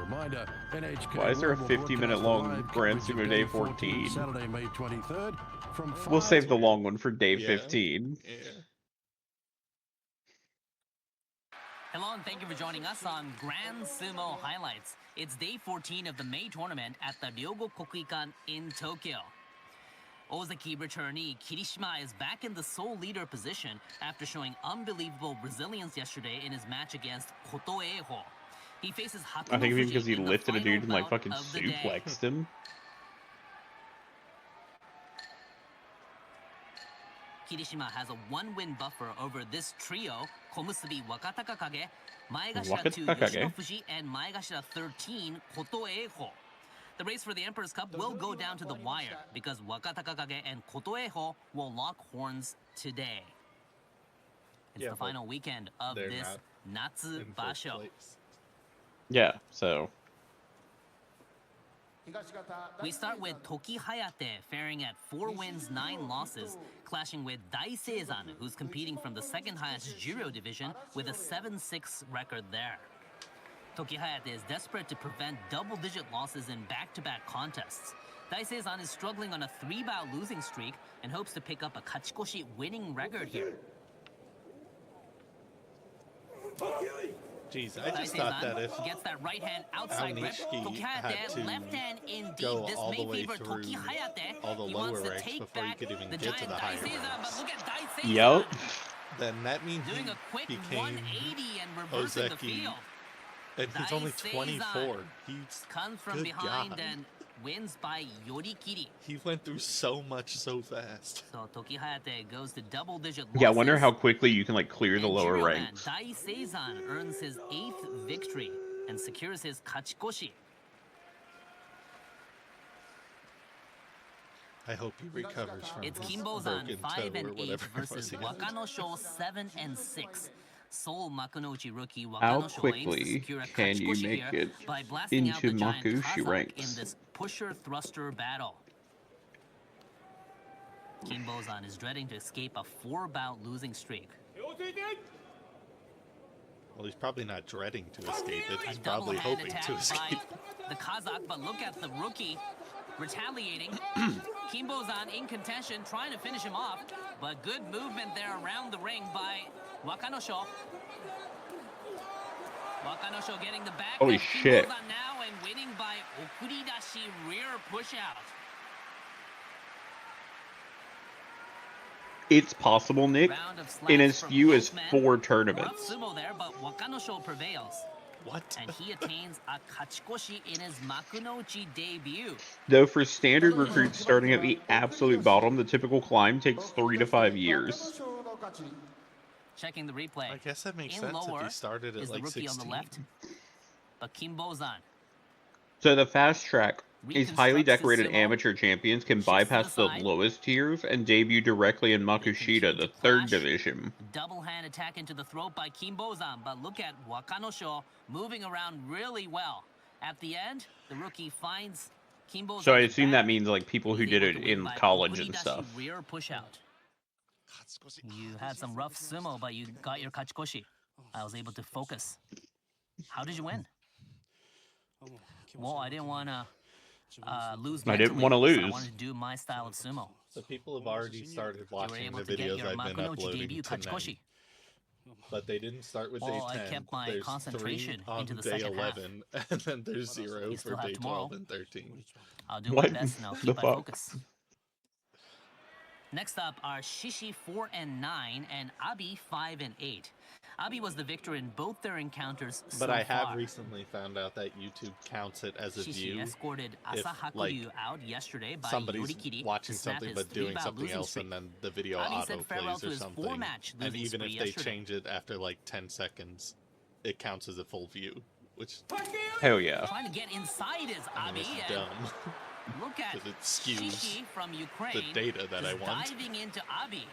reminder, NHK Why is there a will 50-minute broadcast long live Grand coverage of Sumo Day 14? Saturday, May 23rd from We'll 5 save the long one for Day 15. Yeah. Hello and thank you for joining us on Grand Sumo Highlights. It's day 14 of the May tournament at the Ryogo Kokuikan in Tokyo. Ozaki returnee Kirishima is back in the sole leader position after showing unbelievable resilience yesterday in his match against Kotoeho. He faces Hakuno I think Fuji because he in the lifted a final dude and like bout fucking of the day. suplexed him. Kirishima has a one-win buffer over this trio: Komusubi Wakataka Kage, Maegashira 2 Yoshino Fuji, and Maegashira 13 Kotoeho. The race for the Emperor's Cup will go down to the wire because Wakataka Kage and Kotoeho will lock horns today. It's the final weekend of this Natsu Basho. Yeah, so We start with Toki Hayate faring at 4 wins, 9 losses, clashing with Dai Seizan, who's competing from the second highest Juryo division with a 7-6 record there. Toki Hayate is desperate to prevent double-digit losses in back-to-back contests. Dai Seizan is struggling on a 3-bout losing streak and hopes to pick up a Kachikoshi winning record here. Jeez, I just thought that if gets that right hand outside grip, Toki Hayate left hand indeed. go This all may the way favor through Toki Hayate. all the He lower wants to ranks take before you back could even the get to giant the Dai higher Seizan, but ranks, look at Dai Seizan. Yup. then that means Doing he a quick became 180 and reversing the Ozeki, field. and he's Dai only Seizan 24. He's comes from good behind God. and wins by Yorikiri. He went through so much so fast. So Toki Hayate goes to double-digit losses. yeah, I wonder how quickly you can like clear the And lower Juryo man ranks. Dai Seizan earns his 8th victory and secures his Kachikoshi. I hope he recovers from It's his Kinbozan broken 5 toe and or 8 whatever it was versus he got. Wakanosho 7 and 6. Sole Makunouchi rookie How Wakanosho aims to quickly secure a can you Kachikoshi make here it by blasting out the into giant Makushi Kazakh ranks? in this pusher-thruster battle. Kinbozan is dreading to escape a 4-bout losing streak. Well, he's probably not dreading to escape it. He's A probably double-hand hoping attack to escape. by the Kazakh, but look at the rookie retaliating. Kinbozan in contention, trying to finish him off, but good movement there around the ring by Wakanosho. Wakanosho getting the back Holy of shit. Kinbozan now and winning by Okuridashi rear push-out. It's possible, Nick, Round of slaps in as from few as both men. 4 Rough tournaments. sumo there, but Wakanosho prevails. What? And he attains a Kachikoshi in his Makunouchi debut. Though for standard recruits starting at the absolute bottom, the typical climb takes 3 to 5 years. Checking the replay. I guess that makes In sense if lower he started at is like the rookie 16. on the left, but Kinbozan So the fast track is highly reconstructs his decorated sumo, amateur champions can shifts to the bypass the side. lowest tiers and debut directly in Makushita, the 3rd division. Double hand attack into the throat by Kinbozan, but look at Wakanosho moving around really well. At the end, the rookie finds Kinbozan's So I assume back. that means like people who He's did able it to win in by college and Okuridashi stuff. rear push out. You had some rough sumo, but you got your Kachikoshi. I was able to focus. How did you win? Well, I didn't want to lose I didn't mentally, wanna so I lose. wanted to do my style of sumo. So people have already started You were watching able the to get videos your I've been Makunouchi uploading debut tonight. Kachikoshi. But they didn't start with Well, I day 10. kept my There's concentration 3 on into the day second half. 11, and then there's 0 You for still have day tomorrow. 12 and 13. I'll do What my best and I'll the keep my fuck? focus. Next up are Shishi 4 and 9 and Abi 5 and 8. Abi was the victor in both their encounters so But I have far. recently found out that YouTube counts it as a Shishi view escorted if, Asahakuryu like, out yesterday by somebody's Yorikiri watching to snap something his but doing 3-bout something losing else streak. and then the video Abi auto said farewell plays to or his something. 4-match And losing even spree if they yesterday. change it after like 10 seconds, it counts as a full view, which Hell yeah. Trying to get inside his I Abi mean, it's and dumb. look at 'Cause it skews Shishi from Ukraine the data that I just want. diving into Abi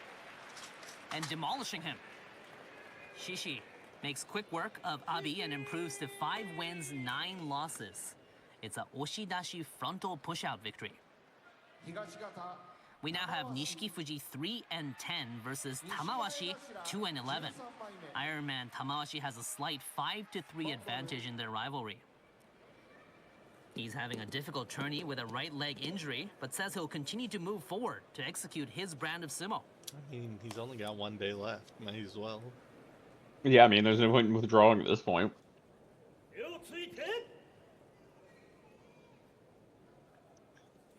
and demolishing him. Shishi makes quick work of Abi and improves to 5 wins, 9 losses. It's a Oshidashi frontal push-out victory. We now have Nishiki Fuji 3 and 10 versus Tamawashi 2 and 11. Ironman Tamawashi has a slight 5-3 advantage in their rivalry. He's having a difficult tourney with a right leg injury, but says he'll continue to move forward to execute his brand of sumo. I mean, he's only got 1 day left. Might as well. Yeah, I mean, there's no point in withdrawing at this point.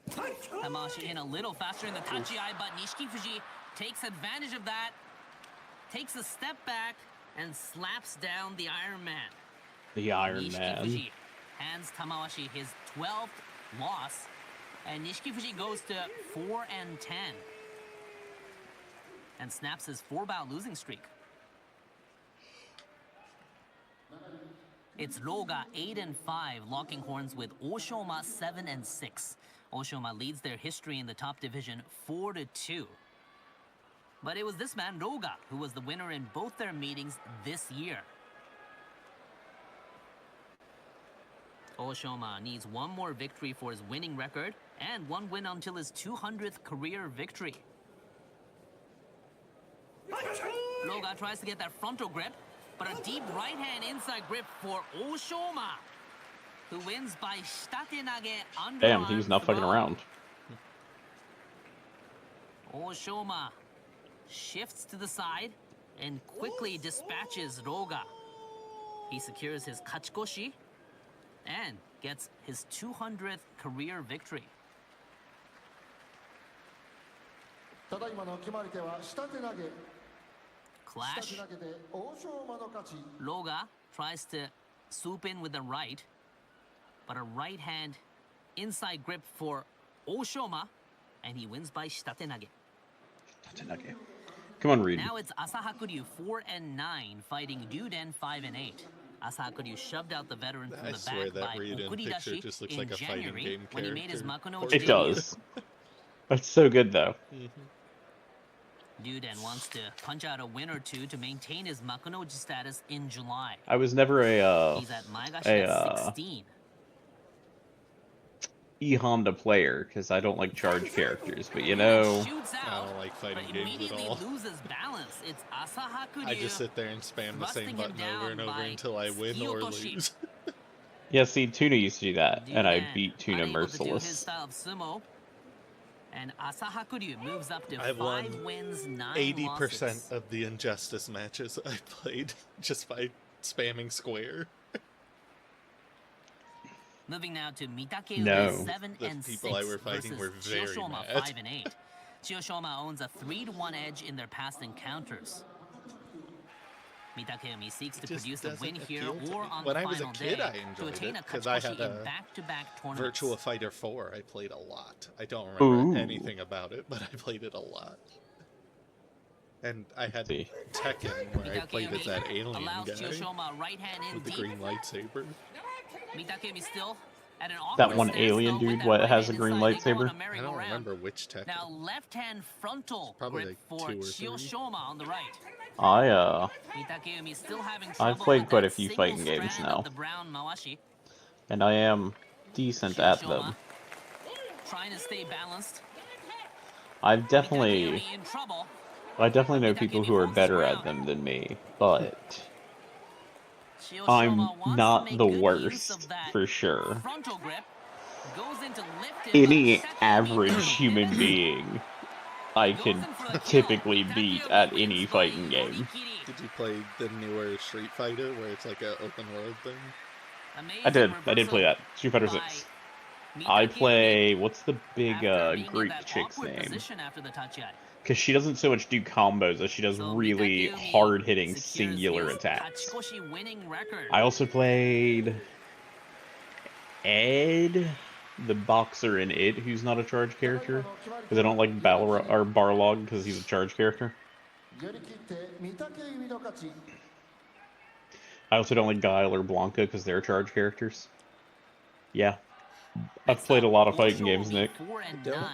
Tamawashi in a little faster in the tachiai, but Nishikifuji takes advantage of that, takes a step back, and slaps down the Iron Man. The Iron Man. Nishikifuji hands Tamawashi his 12th loss, and Nishikifuji goes to 4-10 and snaps his 4-bout losing streak. It's Roga 8-5, locking horns with Oshoma 7-6. Oshoma leads their history in the top division 4-2. But it was this man, Roga, who was the winner in both their meetings this year. Oshoma needs one more victory for his winning record and one win until his 200th career victory. Roga tries to get that frontal grip, but a deep right hand inside grip for Oshoma, who wins by shitatenage underarm. Damn, he was not fucking around. Oshoma shifts to the side and quickly dispatches Roga. He secures his kachikoshi and gets his 200th career victory. Clash. Roga tries to swoop in with the right, but a right hand inside grip for Oshoma, and he wins by shitatenage. Come on, Reed. Now it's Asahakuryu 4-9 fighting Ryuden 5-8. Asahakuryu shoved out the veteran from I the swear back that by Ryuden picture Okuridashi just looks in like a fighting January game when he made his character. Makuno It debut. does. That's so good, though. Ryuden wants to punch out a win or two to maintain his Makunoji status in July. I was never He's at Maegashi at 16. E-Honda player, because I don't like charge characters, but you And know... shoots I out, don't like fighting but games at immediately all. loses balance. It's Asahakuryu. I just sit there and spam the thrusting same him button over and down over by until I win or Kyotoshi. lose. Yeah, see, Tuna used to do that, and I Ryuden beat Tuna unable to do his merciless. style of sumo. And Asahakuryu moves up to I've 5 won wins, 9 80% losses. of the Injustice matches I played just by spamming square. Moving now to Mitake No. 7 The and 6 people I were fighting versus were very Chiyoshima mad. 5 and 8. Chiyoshima owns a 3-1 edge in their past encounters. Mitakeumi seeks to It just produce a win doesn't here appeal to or me. on When the I was a final kid, day I to enjoyed attain it, a 'cause I kachikoshi had in a back-to-back tournaments. Virtua Fighter 4, I played a lot. I don't remember Ooh. anything about it, but I played it a lot. And I had See. Tekken, where I played as that alien allows guy Chiyoshima right hand in with the deep. green lightsaber. Mitakeumi still at an That awkward one stance, alien though, dude with that what right has hand a green inside. They go on lightsaber? a I don't merry-go-round. remember which Tekken. Now left hand frontal Probably grip like for 2 or 3. Chiyoshima on the right. Mitakeumi still having trouble I've played with quite that a few single fighting games strand now, of the brown mawashi. and I am decent at them. Trying to stay balanced. I Mitakeumi in trouble. definitely know people who are holds his better at ground. them than me, but Chiyoshima I'm wants to not make the good use of worst, that for sure. frontal grip. Goes into lift him, Any but Mitakeumi average no. human being I Goes can in for the kill. typically beat Mitakeumi at wins any by fighting game. Yorikiri. Did you play the newer Street Fighter, where it's like an open world thing? Amazing I did reversal play that. Street Fighter by 6. I Mitakeumi play, what's the big after being in Greek that chick's awkward name? position after the tachiai. Because she doesn't so much do combos as she does So really Mitakeumi hard-hitting secures singular his attacks. Kachikoshi winning record. I also played Ed, the boxer in It, who's not a charge character. Because I don't like Barlog because he's a charge character. I also don't like Guile or Blanca because they're charge characters. Yeah. I've played a lot of fighting games, Nick. don't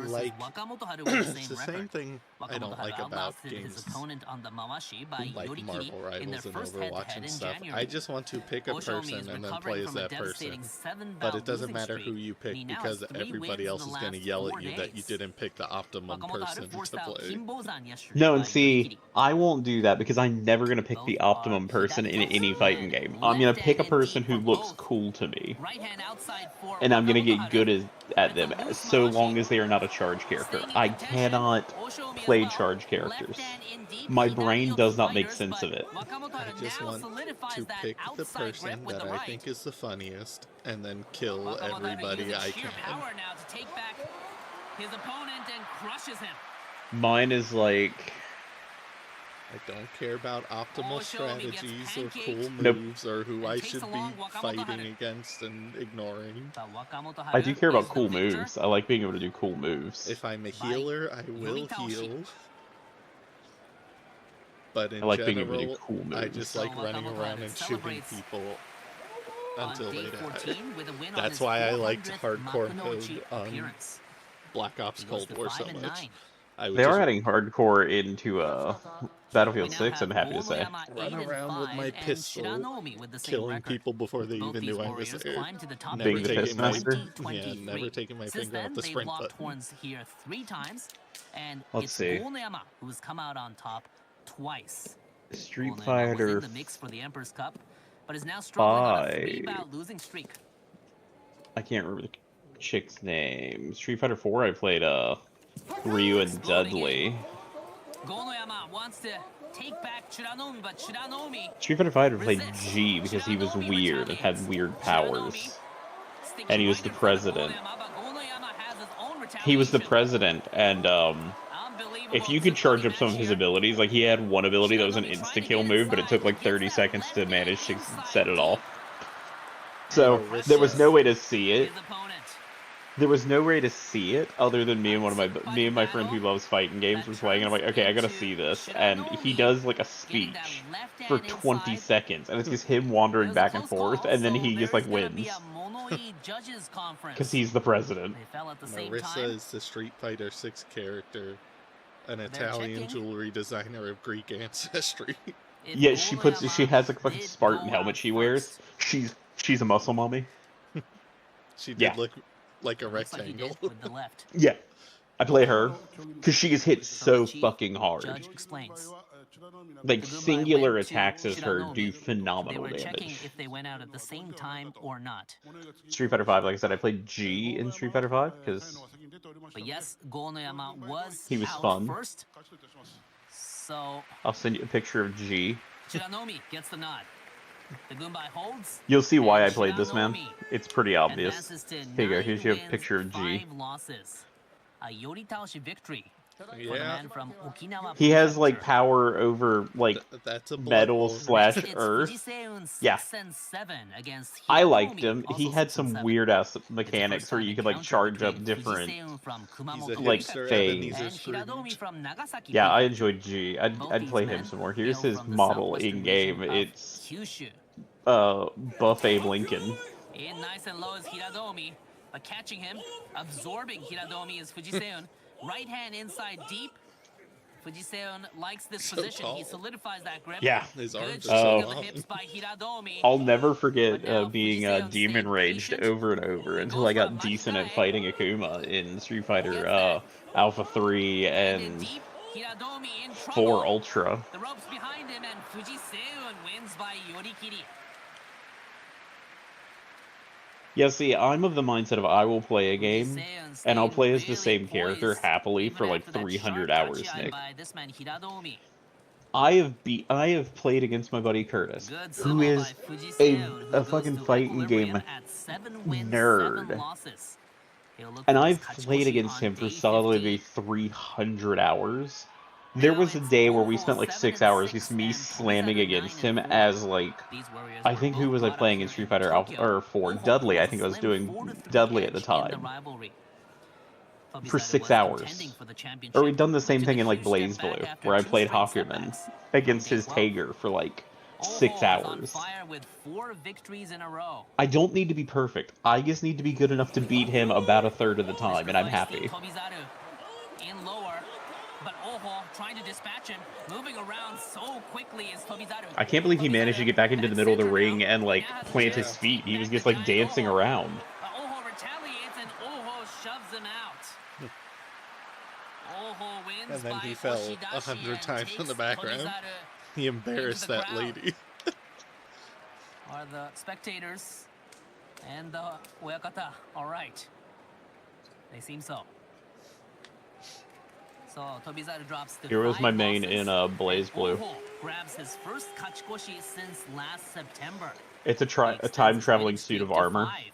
like- It's the same thing I don't like about games like Marvel Rivals and Overwatch and stuff. I just want to pick a person and then play as that person. But it doesn't matter who you pick because everybody else is going to yell at you that you didn't pick the optimum person to play. No, and see, I won't do that because I'm never going to pick the optimum person in any fighting game. I'm going to pick a person who looks cool to me, and I'm going to get good at them, so long as they are not a charge character. I cannot play charge characters. My brain does not make sense of it. I just want to pick the person that I think is the funniest and then kill everybody I can. His opponent and crushes him. Mine is like... I don't care about optimal strategies or cool Nope. moves or who I should be fighting against and ignoring. I do care about cool moves. I like being able to do cool moves. If I'm a healer, I will heal. But in I like being able to general, do cool I moves. just like running around and shooting people until they die. That's why I liked hardcore mode on Black Ops Cold War so much. I would They are just adding hardcore into Battlefield 6, I'm happy to say. run around with my pistol, killing people before they even knew I was there. Being the taking my, Pissmaster? yeah, never taking my finger off the sprint button. horns here 3 times, and Let's it's see. Gonoyama who's come out on top twice. Street Gonoyama was Fighter in the mix for the Emperor's Cup, but is now struggling on a 5. 3-bout losing streak. I can't remember the chick's name. Street Fighter 4, I played Ryu and Dudley. Gonoyama wants to take back Chiranomi, but Chiranomi Street Fighter 5, I played G because he was weird and had weird powers. And he was the president. He was the president, and if you could charge up some of his abilities, like he had one ability that was an insta-kill move, but it took like 30 seconds to manage to set it off. So, there was no way to see it. There was no way to see it other than me and my friend who loves fighting games were playing, and I'm like, okay, I gotta see this. And he does like a speech for 20 seconds, and it's just him wandering back and forth, and then he just like wins. Because he's the president. Marissa is the Street Fighter 6 character, an Italian jewelry designer of Greek ancestry. Yeah, she has like a fucking Spartan helmet she wears. She's a muscle mommy. She did Yeah. look like a rectangle. Yeah, I play her because she gets hit so fucking hard. Judge explains. Like singular attacks as her do They phenomenal were checking damage. if they went out at the same time or not. Street Fighter 5, like I said, I played G in Street Fighter 5 because But yes, Gonoyama was He was out fun. first. So I'll send you a picture of G. Chiranomi gets the nod. The Gunbai holds. You'll see why I and played this, man. Chiranomi It's pretty obvious. advances to Here you go. 9 Here's your wins, picture of G. 5 losses. A Yoritaoshi victory for the Yeah, man from Okinawa. He has like Prefecture. power over like that's a metal bloodborne. slash It's earth. Fujiseun 6 Yeah. and 7 against I liked Hiromi, him. He also had 6 and some 7. weird ass It's the mechanics first where time you could like encounter charge up between different. Fujiseun from He's Kumamoto a Like, hipster, phase. Ebenezer and Scrooge. Hiradomi from Nagasaki. Yeah, I Prefecture. enjoyed G. I'd Both I'd these play men him some more. hail Here's his from the model southwestern in game. region of It's Kyushu. Buff Abe Lincoln. In nice and low is Hiradomi, but catching him, absorbing Hiradomi is Fujiseun. Right hand inside deep. Fujiseun likes this So position. He tall. solidifies that grip. Yeah. His Good arms shaking are of so the long. hips by Hiradomi. I'll never forget But now being Fujiseun demon stayed raged patient. over and over until I got decent at fighting Akuma in Street Fighter Alpha 3 And in and deep, Hiradomi in 4 trouble. Ultra. The ropes behind him, and Fujiseun wins by Yorikiri. Yeah, see, I'm of the mindset of I will play a game Fujiseun and I'll stayed play as the really same character poised, happily even for like after that 300 sharp hours, tachi-eye Nick. by this man, Hiradomi. I have played against my buddy Curtis, Good who sumo is by Fujiseun, who a goes fucking to fighting game equilibrium at 7 wins, nerd. 7 losses. He'll look and for his I've played Kachikoshi against on him for day solidly 15. 300 hours. There was a day where we spent like 6 hours just me slamming against him as like I think who was I playing in Street Fighter Alpha or 4? Dudley. I think I was doing Dudley at the time. For 6 hours. Or we'd done the same thing in like Blaze Blue, where I played Hakuman against his Tager for like 6 Oho is on hours. fire with 4 victories in a row. I don't need to be perfect. I just need to be good enough to beat him about a third of the time, and I'm happy. Tobizaru in lower, but Oho trying to dispatch him, moving around so quickly is Tobizaru. I can't believe he managed to get back into the middle of the ring and, like, plant his feet. He was just, like, dancing around. Oho retaliates and Oho shoves him out. Oho wins And then by he fell Oshidashi 100 times in the takes background. Tobizaru He embarrassed into the that ground. lady. Are the spectators and the Oyakata all right? They seem so. So Tobizaru drops to Here was 5 my main losses, in Blaze and Blue. Oho grabs his first kachikoshi since last September. It's a He extends time-traveling his suit winning of streak to armor. 5.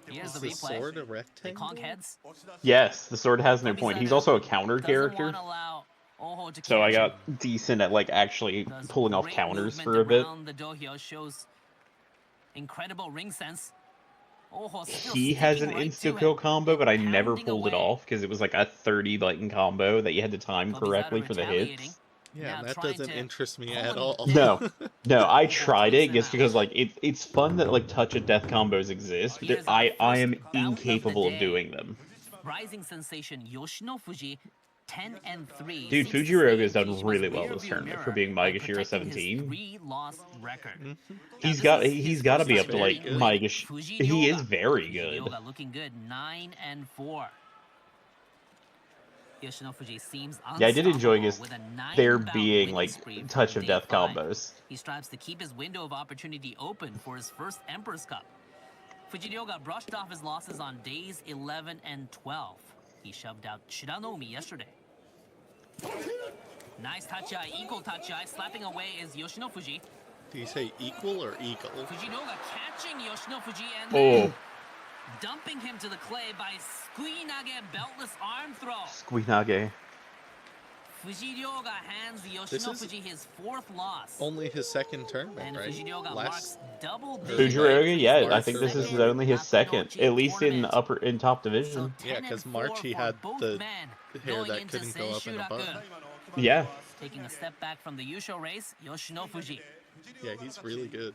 Here's Is the the replay. sword a They rectangle? conk heads. Yes, the sword has no point. He's also a counter Doesn't character, want to allow Oho to so I catch him. got decent at, like, actually Does pulling off great counters movement for a bit. around the dohyo, shows incredible ring sense. Oho still He has an sticking right to insta-kill him combo, and but I never pounding pulled it away. off because it was like a 30-button combo that you had to time correctly Tobizaru for the retaliating. hits. Yeah, Now and that trying doesn't to interest me pull at him all. down. No, I Oho tried takes it him just out. because, like, it's fun that, like, touch of death combos exist, but Here's our I first am bout of the incapable of day. doing them. Rising sensation Yoshino Fuji, 10-3. Dude, seeks to Fujiroga stay has done in really Kishima's well this rearview tournament for mirror being by Maegashira protecting his 17. 3-loss record. Now, He's this got is he's his got to first be time up to, like, very good. with Maegashira. He is Fujiryoga. very good. Fujiryoga looking good, 9-4. Yoshino Fuji seems Yeah, I did enjoy unstoppable his with a there 9-bout being, winning like, spree from touch of day death 5. combos. He strives to keep his window of opportunity open for his first Emperor's Cup. Fujiryoga brushed off his losses on days 11 and 12. He shoved out Shiranomi yesterday. Nice touch-eye, equal touch-eye. Slapping away is Yoshino Fuji. Do you say equal or eagle? Fujiryoga catching Yoshino Fuji and Oh, then dumping him to the clay by Squee-nage beltless arm throw. Squeenage. Fujiryoga hands This Yoshino is Fuji his 4th loss. only his second tournament, And right? Fujiryoga marks double Fujiroga, yeah, I think this is whatever. only his second, at least in top division. Yeah, because March he had the hair that couldn't go up in a bun. Yeah. Taking a step back from the Yusho race, Yoshino Fuji. Yeah, he's really good.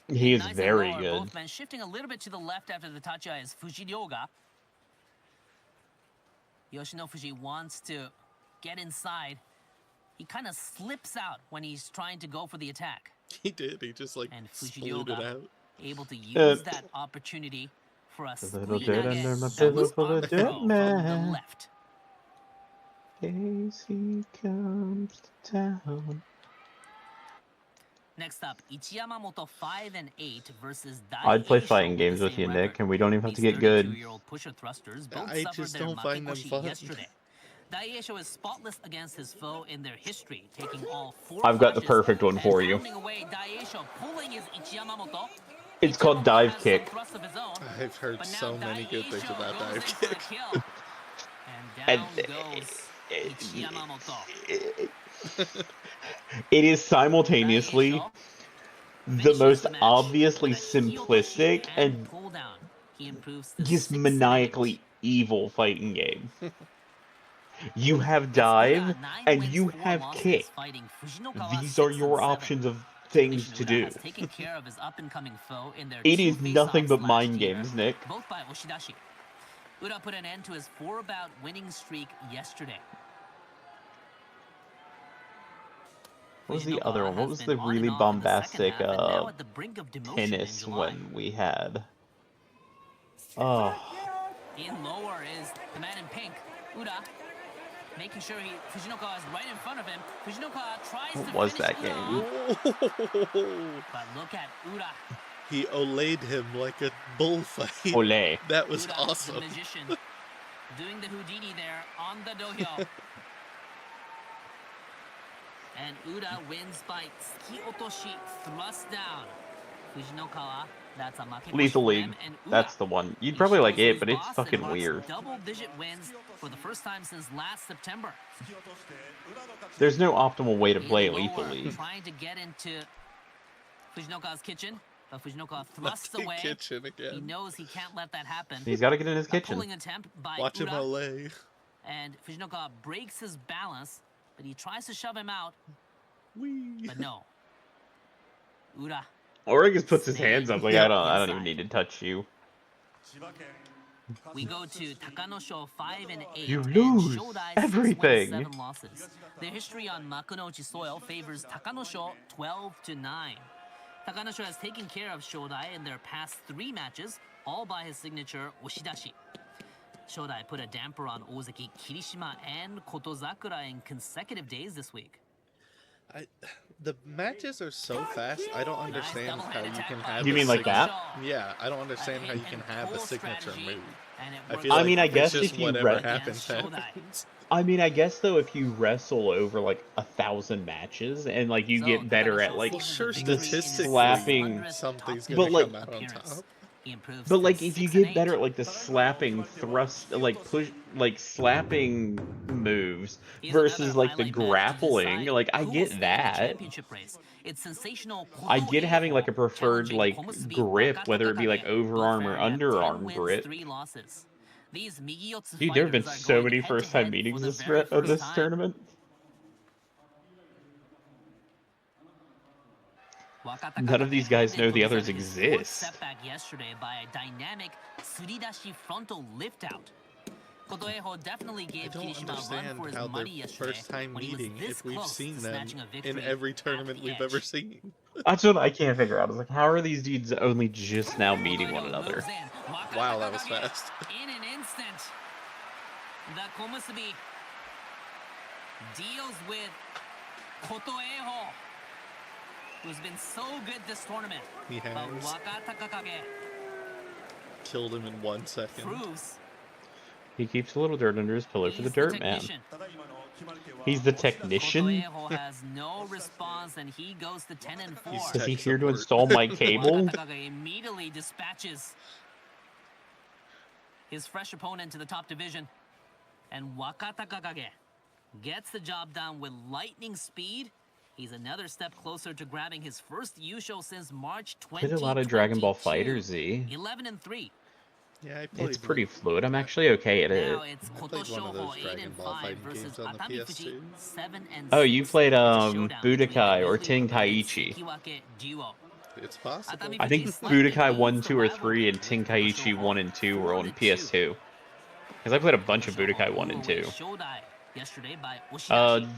He is Nice and very lower, good. Both men shifting a little bit to the left after the tachi is Fujiryoga. Yoshino Fuji wants to get inside. He kind of slips out when he's trying to go for the attack. He did. He just, like, And split it Fujiryoga out. able to use that opportunity for a little dirt under my squee-nage pillow beltless full arm of throw dirt, from the man. left. As he comes to town. Next up, Ichiyamamoto 5-8 versus I'd play Daieisho fighting with games the with same you, record. Nick, and we don't even have to These get good. 32-year-old pusher thrusters both I suffered just their don't find them makeoshi fun. yesterday. Daieisho is spotless against his foe in their history, taking all 4 I've got the clashes perfect one and for you. pounding away Daieisho, pulling his Ichiyamamoto. It's called Ichiyamamoto dive has kick. some thrusts of his own, I've heard but now so many good things Daieisho about goes dive in for the kick. kill. And down goes Ichiyamamoto. It is simultaneously Daieisho the finishes most the match obviously with a Kyotoshi simplistic and pull down. He improves to just 6-8. maniacally evil fighting game. You have dive and you have kick. These are your options of things to do. Has taken care of his up-and-coming foe in their It two is nothing face-offs but last mind year, games, Nick. both by Oshidashi. Ura put an end to his 4-bout winning streak yesterday. What was the Fujinokawa other one? What has was been the on really and off in the bombastic second half, and now at the brink of demotion in tennis July. one we had? Oh, In lower is the man in pink, Ura, making sure Fujinokawa is right in front of him. Fujinokawa tries what to was finish that Ura game? off, but look at Ura. He olayed him like a bullfight. Ole. That was Ura, awesome. the magician, doing the Houdini there on the dohyo. And Ura wins by Tsuki Otoshi thrust down. Fujinokawa, that's a makemoshi Lethal for League. him, and Ura, That's the one. You'd he probably like shows it, who's but it's boss and fucking marks weird. Double-digit wins for the first time since last September. There's no optimal way to In play lower, Lethal League. trying to get into Fujinokawa's kitchen, but Fujinokawa thrusts The away. kitchen He again. knows he can't let that happen. He's got to get in his A kitchen. pulling attempt by Watch him Ura, olay. and Fujinokawa breaks his balance, but he tries to shove him out. Wee. But no. Ura. Or he just puts his hands up like, Yeah. I don't even need to touch you. We go to Takanosho 5-8 You and lose Shodai 6 everything. wins 7 losses. Their history on Makunouchi soil favors Takanosho 12-9. Takanosho has taken care of Shodai in their past 3 matches, all by his signature Oshidashi. Shodai put a damper on Ozaki Kirishima and Kotozakura in consecutive days this week. The matches are so fast. I don't understand how you can have. You mean like that? Yeah, I don't understand how you can have a signature move. I I feel like mean, I guess it's just if you whatever happens. I mean, I guess though, if you wrestle over like 1,000 matches and like you get better at like Well, sure, the statistically, slapping, something's but gonna like, come out on top. but like if you get better at like the slapping thrust, like push, like slapping moves versus like the grappling, like I get that. I get having like a preferred like grip, whether it be like overarm or underarm grip. Dude, there have been so many first-time meetings this tournament. None of these guys know the others exist. Setback yesterday by a dynamic suridashi frontal lift out. Kotoeho definitely gave Kirishima a run for his money yesterday. First-time meeting if we've seen them in every tournament we've ever seen. That's what I can't figure out. It's like, how are these dudes only just now meeting one another? Wow, that was fast. In an instant, the Komusubi deals with Kotoeho, who's been so good this tournament. He has. But Wakatakakage Killed him in 1 second. proves He keeps a little dirt under his pillow for the he's dirt man. technician. He's the technician? Kotoeho has no response and he goes to 10-4. Is he here to install my cable? Wakatakakage immediately dispatches his fresh opponent to the top division. And Wakatakakage gets the job done with lightning speed. He's another step closer to grabbing his first Yusho since March 2022. Played a lot of Dragon Ball FighterZ. 11-3. Yeah, I played. It's pretty fluid. I'm actually okay at it. Now it's I played one of those Kotoshoho Dragon Ball 8-5 fighting versus games on the Atami PS2. Fuji 7-6. Oh, you played It's a showdown between Budokai the or newly promoted Tenkaichi. Sekiwake duo. It's possible. I think Budokai 1, 2, or 3 and Tenkaichi 1 and 2 were on PS2. Because I played a bunch of Budokai 1 and 2.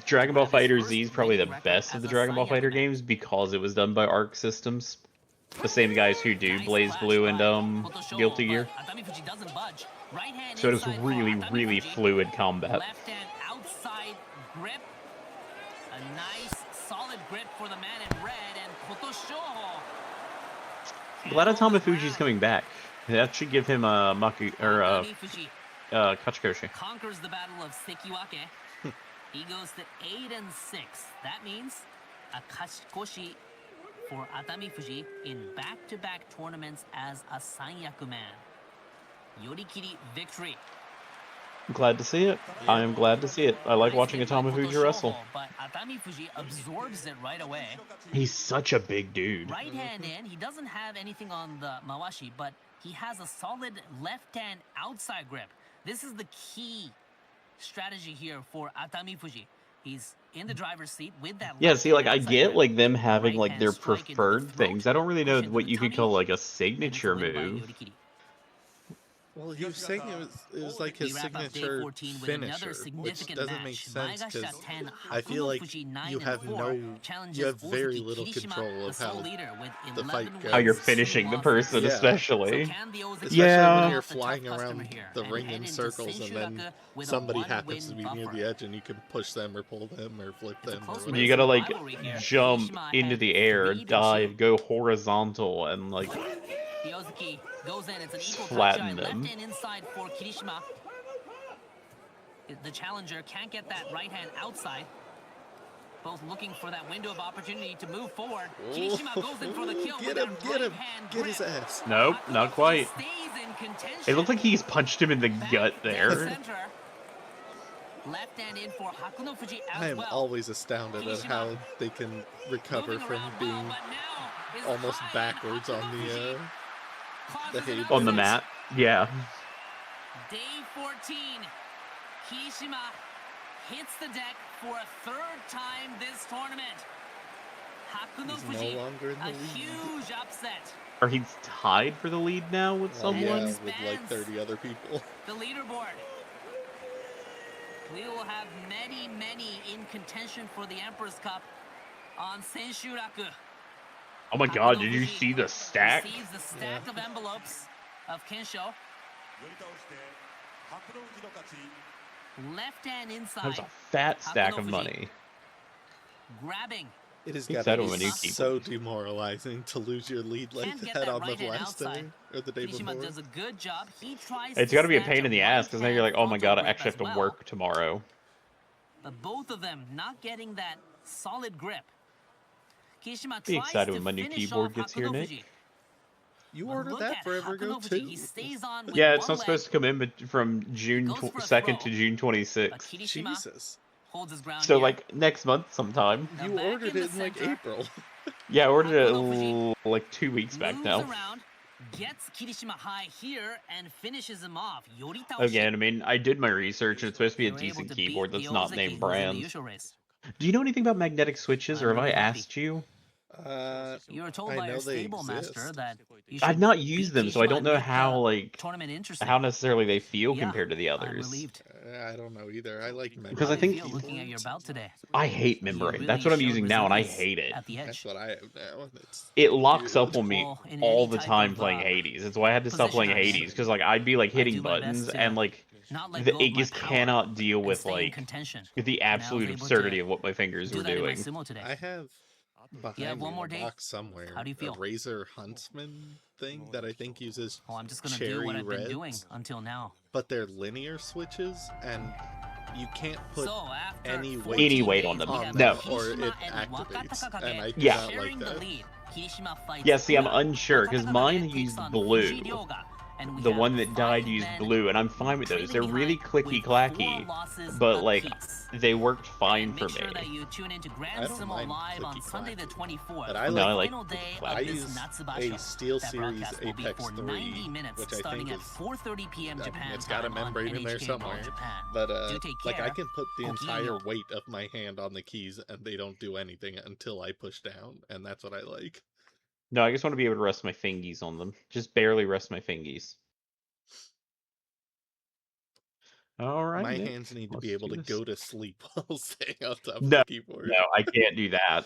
Dragon Ball FighterZ is probably the best of the Dragon Ball Fighter games because it was done by Arc Systems. The same guys who do Blaze Blue and Guilty Gear. So it was really, really fluid combat. Left hand outside grip. A nice solid grip for the man in red and Kotoshoho. Glad Atama Fuji's coming back. That should give him a Kachikoshi. Conquers the battle of Sekiwake. He goes to 8-6. That means a Kachikoshi for Atami Fuji in back-to-back tournaments as a Sanyaku man. Yorikiri victory. Glad to see it. I am glad to see it. I like watching Atama Fuji wrestle. But Atami Fuji absorbs it right away. He's such a big dude. Right hand in, he doesn't have anything on the Mawashi, but he has a solid left hand outside grip. This is the key strategy here for Atami Fuji. He's in the driver's seat with that. Yeah, see, like, I get, grip. like, them having, Right like, hand their strike into the preferred throat, things. I don't really know push into what the you could tummy, call, like, a and it's signature win by move. Yorikiri. Well, he was saying it was like his We wrap up day signature 14 with another finisher, which significant doesn't make match. sense because Maegasha 10, I feel like Hakuno Fuji 9 you have and 4 you have challenges very Ozaki little Kirishima, control the of sole how leader with the 11 fight wins, goes. How you're 2 finishing the losses. person, Yeah. especially. So can the Ozaki Especially Yeah. when you're off the tough flying customer around here the and ring head in into circles and then Senshuraku with a somebody 1-win happens to be near buffer. the edge and you can push them or pull them or flip It's a them or close whatever. You gotta, like, rivalry here. jump Kirishima into had the air, 3 to dive, 2. go horizontal, and, like, The Ozaki goes in. It's an equal flatten touch. them. Left hand inside for Kirishima. The challenger can't get that right hand outside. Both looking for that window of opportunity to move forward. Kirishima goes in for the kill. Get with him, that get him, right-hand get his grip. ass. Nope, not quite. Stays in contention. It looked like he's punched him in the Back gut dead there. center. Left hand in for Hakuno Fuji as I am well. always astounded at how they can recover Moving from around being well, but now is almost high, backwards on Hakuno the Fuji causes hay an On the upset. mat. Yeah. Day 14, Kirishima hits the deck for a 3rd time this tournament. He's no longer in the A lead. huge upset. Or he's tied for the lead now with Well, yeah, someone? with like 30 other people. The leaderboard. We will have many in contention for the Emperor's Cup on Senshuraku. Oh my god, did you see the stack? Receives the stack of envelopes of Kensho. Left hand inside. That was a fat stack of money. Grabbing. It has He got said to it be when you so demoralizing to lose your lead like Can't get that that on the right hand last outside. day or the day Kirishima before. does a good job. He tries It's to got to be a snatch pain in the ass because then you're like, oh my right-hand god, I frontal actually have grip to as work tomorrow. But both of them not getting that solid grip. Kirishima Be tries excited to when my new finish keyboard off gets here, Nick. Hakunofuji. You But ordered look that at forever ago Hakunofuji. too. He stays on with Yeah, it's one not supposed to come in from June goes for a 2nd to throw. June But 26th. Kirishima Jesus. holds his ground So here. like next month sometime. Now You back ordered in it the in like center. April. Yeah, I ordered it Hakunofuji like 2 weeks back moves now. around, gets Kirishima high here, and finishes him off. Yoritaoshi. Again, I mean, I did my research and it's supposed to be a They were able decent to beat keyboard the that's not Ozeki, named who was in the brands. usual race. Do you know anything about magnetic switches, or I'm have I really happy. asked you? You were told I by know your they stable master exist. that you I've should not beat used them, so I Kirishima don't and know make how the like tournament interesting. how necessarily they feel Yeah, compared to the I'm others. relieved. I don't know either. I like Because How I do you think feel looking at your belt today? I hate You membrane. really That's what I'm showed using now, and I resilience hate it. at the edge. That's what I have now. And it's It locks good. up on me Well, in all any the type time of, playing Hades. That's why I had to stop playing position I'm in, Hades, because like I'd be like I hitting do my best buttons to and like not let go it of my just power cannot deal and with stay in like contention. the And I was absolute able absurdity to of what my fingers do were that in my doing. sumo today. I have behind You have one me more in a day? box somewhere How do you feel? a Razor Huntsman thing that I think uses Well, I'm just gonna do what cherry I've been doing reds, until now. but they're linear switches, and you can't put So after any 14 weight Any weight on days, them. we on have No. them, or Kirishima it and activates, and Wakatakage I do Yeah. not like sharing the that. lead. Kirishima fights Yeah, see, I'm Ura. unsure, because Wakatakage mine takes used on blue. Fuji Ryoga, and we The have one that died 5 used men blue, and I'm fine with those. trailing They're really behind clicky with 4 clacky, losses but like apiece. they worked fine And for make sure that me. you tune into I Grand don't Sumo mind Live on clicky Sunday the clacky, 24th. but I the No, I like final day of I this use Natsubasho. a Steel That Series broadcast will be Apex for 3, 90 minutes which I starting think at is 4:30 p.m. I mean, Japan it's got a time on membrane in there NHK World somewhere, Japan. but Do take like I care. can put the Hokinyo. entire weight of my hand on the keys and they don't do anything until I push down, and that's what I like. No, I just want to be able to rest my fingies on them. Just barely rest my fingies. All right, My Nick, hands need to let's be able do to this. go to sleep while staying on top of No, the keyboard. no, I can't do that.